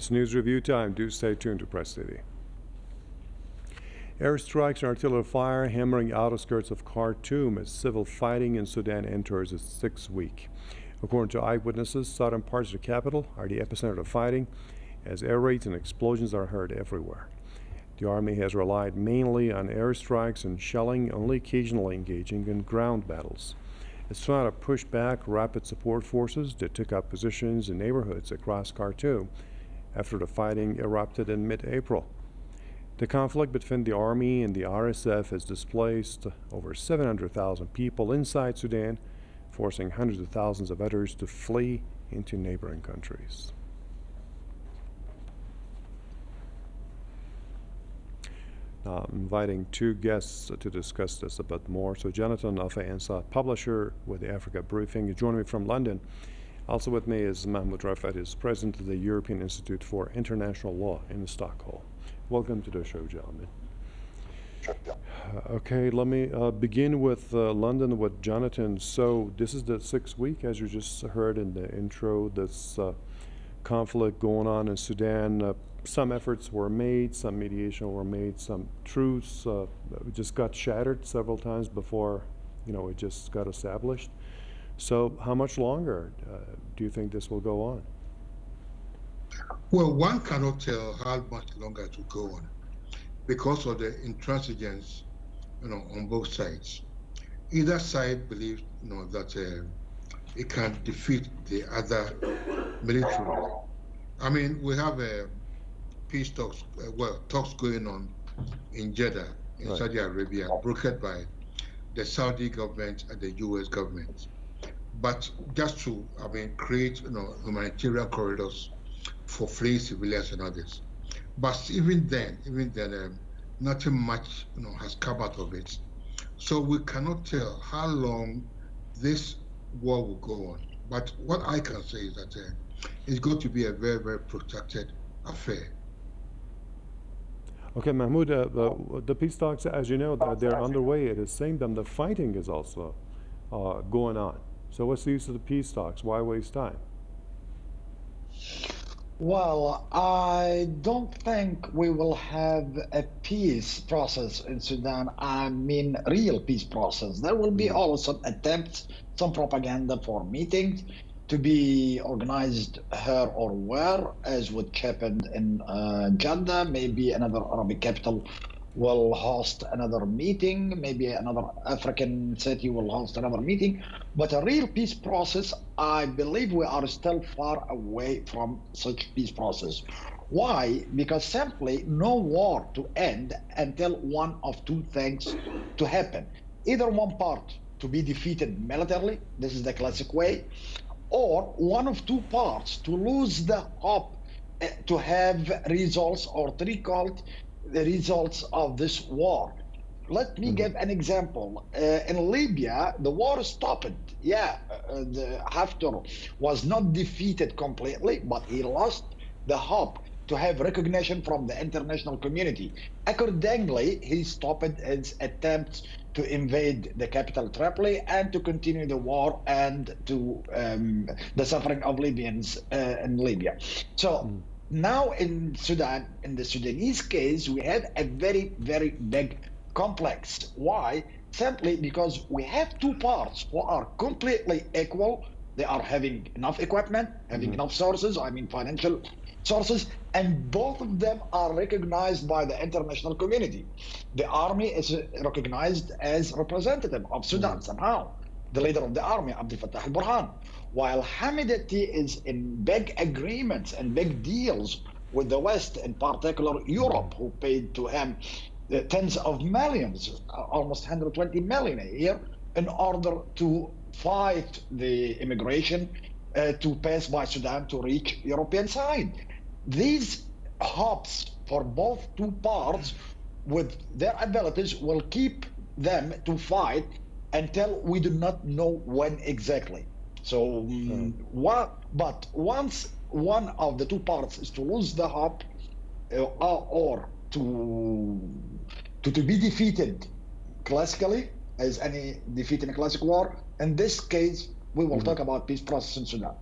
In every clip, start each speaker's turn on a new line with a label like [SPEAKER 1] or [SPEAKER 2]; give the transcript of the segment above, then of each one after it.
[SPEAKER 1] It's news review time. Do stay tuned to Press TV. Airstrikes and artillery fire hammering outskirts of Khartoum as civil fighting in Sudan enters its sixth week. According to eyewitnesses, southern parts of the capital are the epicenter of fighting, as air raids and explosions are heard everywhere. The army has relied mainly on airstrikes and shelling, only occasionally engaging in ground battles. It's trying to push back rapid support forces that took up positions in neighborhoods across Khartoum after the fighting erupted in mid-April. The conflict between the army and the RSF has displaced over 700,000 people inside Sudan, forcing hundreds of thousands of others to flee into neighboring countries. Now, I'm inviting two guests to discuss this a bit more. So Jonathan Alfa-Ansah, publisher with the Africa Briefing, you join me from London. Also with me is Mahmoud Rafat, who's president of the European Institute for International Law in Stockholm. Welcome to the show, gentlemen. Okay, let me begin with London with Jonathan. So this is the sixth week, as you just heard in the intro, this conflict going on in Sudan. Some efforts were made, some mediation were made, some truce just got shattered several times before, it just got established. So how much longer do you think this will go on?
[SPEAKER 2] Well, one cannot tell how much longer it will go on because of the intransigence, on both sides. Either side believes, that it can defeat the other militarily. I mean, we have peace talks, talks going on in Jeddah, in
[SPEAKER 1] right.
[SPEAKER 2] Saudi Arabia, brokered by the Saudi government and the U.S. government. But just to, create, humanitarian corridors for fleeing civilians and others. But even then, nothing much, has come out of it. So we cannot tell how long this war will go on. But what I can say is that it's going to be a very, very protracted affair.
[SPEAKER 1] Okay, Mahmoud, the peace talks, as you know, they're underway. At the same time, the fighting is also going on. So what's the use of the peace talks? Why waste time?
[SPEAKER 3] Well, I don't think we will have a peace process in Sudan. I mean, real peace process. There will be also some attempts, some propaganda for meetings to be organized here or where, as what happened in Jeddah. Maybe another Arabic capital will host another meeting. Maybe another African city will host another meeting. But a real peace process, I believe we are still far away from such peace process. Why? Because simply no war to end until one of two things to happen. Either one part to be defeated militarily, this is the classic way, or one of two parts to lose the hope to have results or to recall the results of this war. Let me give an example. In Libya, the war stopped. Haftar was not defeated completely, but he lost the hope to have recognition from the international community. Accordingly, he stopped his attempts to invade the capital Tripoli and to continue the war and to the suffering of Libyans in Libya. So now in Sudan, in the Sudanese case, we have a very, very big complex. Why? Simply because we have two parts who are completely equal. They are having enough equipment, having enough sources, financial sources, and both of them are recognized by the international community. The army is recognized as representative of Sudan somehow. The leader of the army, Abdel Fattah al-Burhan, while Hamidati is in big agreements and big deals with the West, in particular Europe, who paid to him tens of millions, almost 120 million a year, in order to fight the immigration to pass by Sudan to reach European side. These hopes for both two parts with their abilities will keep them to fight until we do not know when exactly. So, but once one of the two parts is to lose the hope or to be defeated classically, as any defeat in a classic war, in this case, we will talk about peace process in Sudan.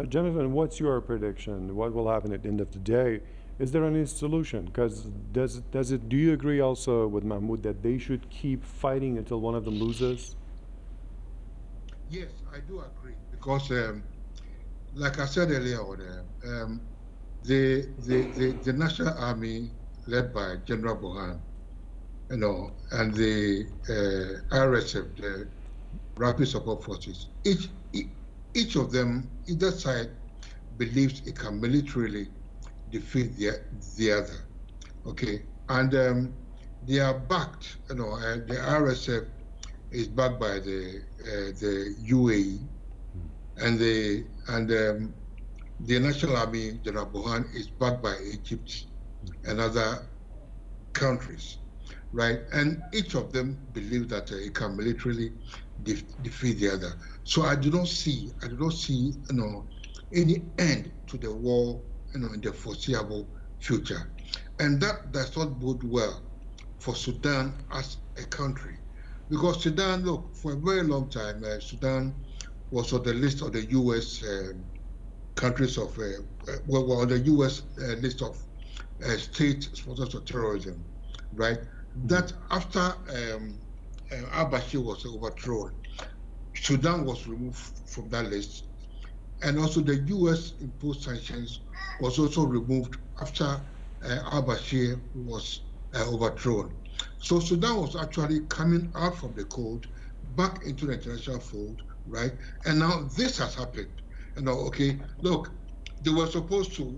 [SPEAKER 1] Jonathan, what's your prediction? What will happen at the end of the day? Is there any solution? Because do you agree also with Mahmoud that they should keep fighting until one of them loses?
[SPEAKER 2] Yes, I do agree because, like I said earlier on, the National Army led by General Bohan, and the RSF, the Rapid Support Forces, each of them, either side believes it can militarily defeat the other. Okay, and they are backed. The RSF is backed by the UAE, and the National Army, General Bohan, is backed by Egypt and other countries, right? And each of them believe that it can militarily defeat the other. So I do not see, any end to the war, in the foreseeable future, and that does not bode well for Sudan as a country, because Sudan, look, for a very long time, Sudan was on the list of the U.S. Countries of, well, on the U.S. List of state sponsors of terrorism, right? That after al-Bashir was overthrown, Sudan was removed from that list, and also the U.S. imposed sanctions was also removed after al-Bashir was overthrown. So Sudan was actually coming out from the cold, back into the international fold, right? And now this has happened. Okay, look, they were supposed to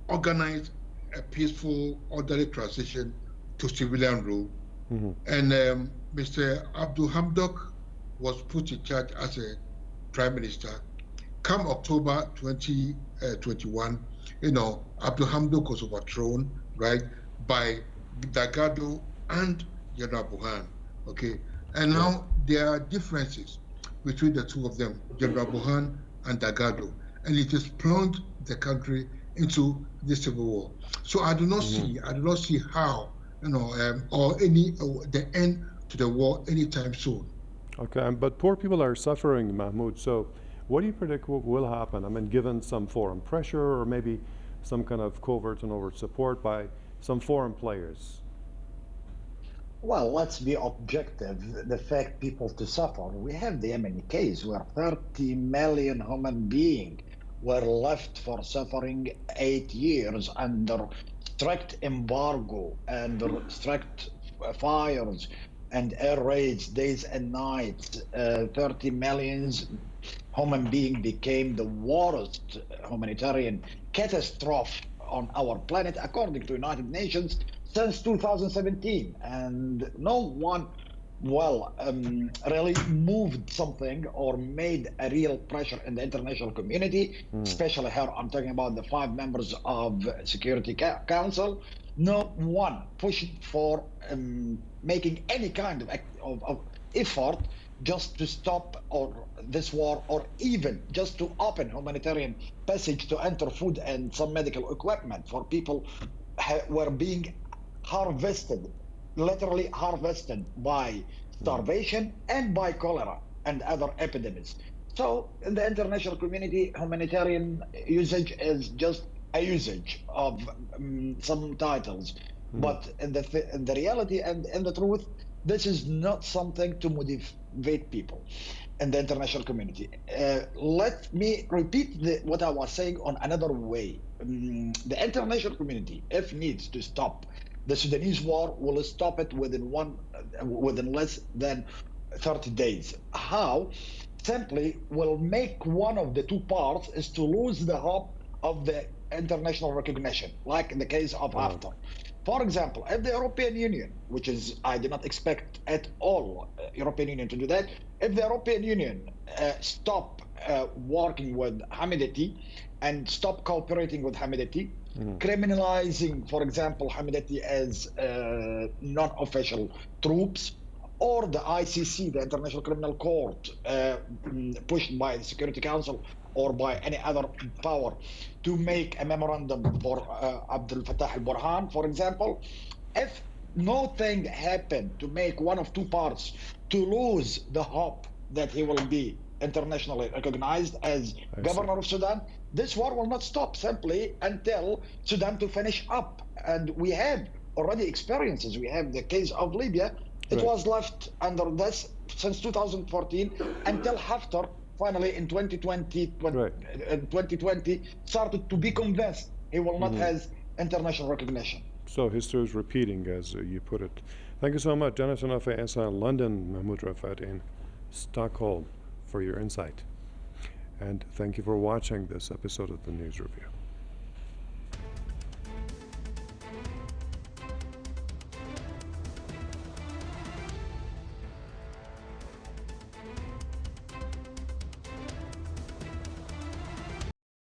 [SPEAKER 2] organize a peaceful, orderly transition to civilian rule. And Mr. Abdul Hamdok was put in charge as a prime minister. Come October 2021, Abdul Hamdok was overthrown, right, by Dagado and General Buhan. Okay, and now there are differences between the two of them, General Buhan and Dagado, and it has plunged the country into this civil war. So I do not see how, or the end to the war anytime soon.
[SPEAKER 1] Okay, but poor people are suffering, Mahmoud. So, what do you predict will happen? I mean, given some foreign pressure or maybe some kind of covert and overt support by some foreign players?
[SPEAKER 3] Well, let's be objective. The fact people to suffer. We have the Yemeni case where 30 million human beings were left for suffering 8 years under strict embargo and strict fires and air raids days and nights. 30 million human beings became the worst humanitarian catastrophe on our planet, according to United Nations, since 2017. And no one, really moved something or made a real pressure in the international community, especially here. I'm talking about the 5 members of Security Council. No one pushed for making any kind of effort just to stop this war, or even just to open humanitarian passage to enter food and some medical equipment for people were being harvested, literally harvested by starvation and by cholera and other epidemics. So in the international community, humanitarian usage is just a usage of some titles. But in the reality and in the truth, this is not something to motivate people in the international community. Let me repeat what I was saying on another way. The international community, if needs to stop the Sudanese war, will stop it within less than 30 days. How? Simply will make one of the two parts is to lose the hope of the international recognition, like in the case of Haftar. For example, if the European Union, which is, I do not expect at all European Union to do that, if the European Union stop working with Hamidati and stop cooperating with Hamidati, criminalizing, for example, Hamidati as non-official troops, or the ICC, the International Criminal Court, pushed by the Security Council or by any other power to make a memorandum for Abdel Fattah al-Burhan, for example, if nothing happened to make one of two parts to lose the hope that he will be internationally recognized as
[SPEAKER 1] I
[SPEAKER 3] governor
[SPEAKER 1] see.
[SPEAKER 3] of Sudan, this war will not stop simply until Sudan to finish up. And we have already experiences. We have the case of Libya. It
[SPEAKER 1] Right.
[SPEAKER 3] was left under this since 2014 until Haftar finally in 2020,
[SPEAKER 1] Right.
[SPEAKER 3] 2020 started to be convinced he will not have international recognition.
[SPEAKER 1] So history is repeating, as you put it. Thank you so much, Jonathan Afeasa in London, Mahmoud Rafat in Stockholm, for your insight. And thank you for watching this episode of the News Review.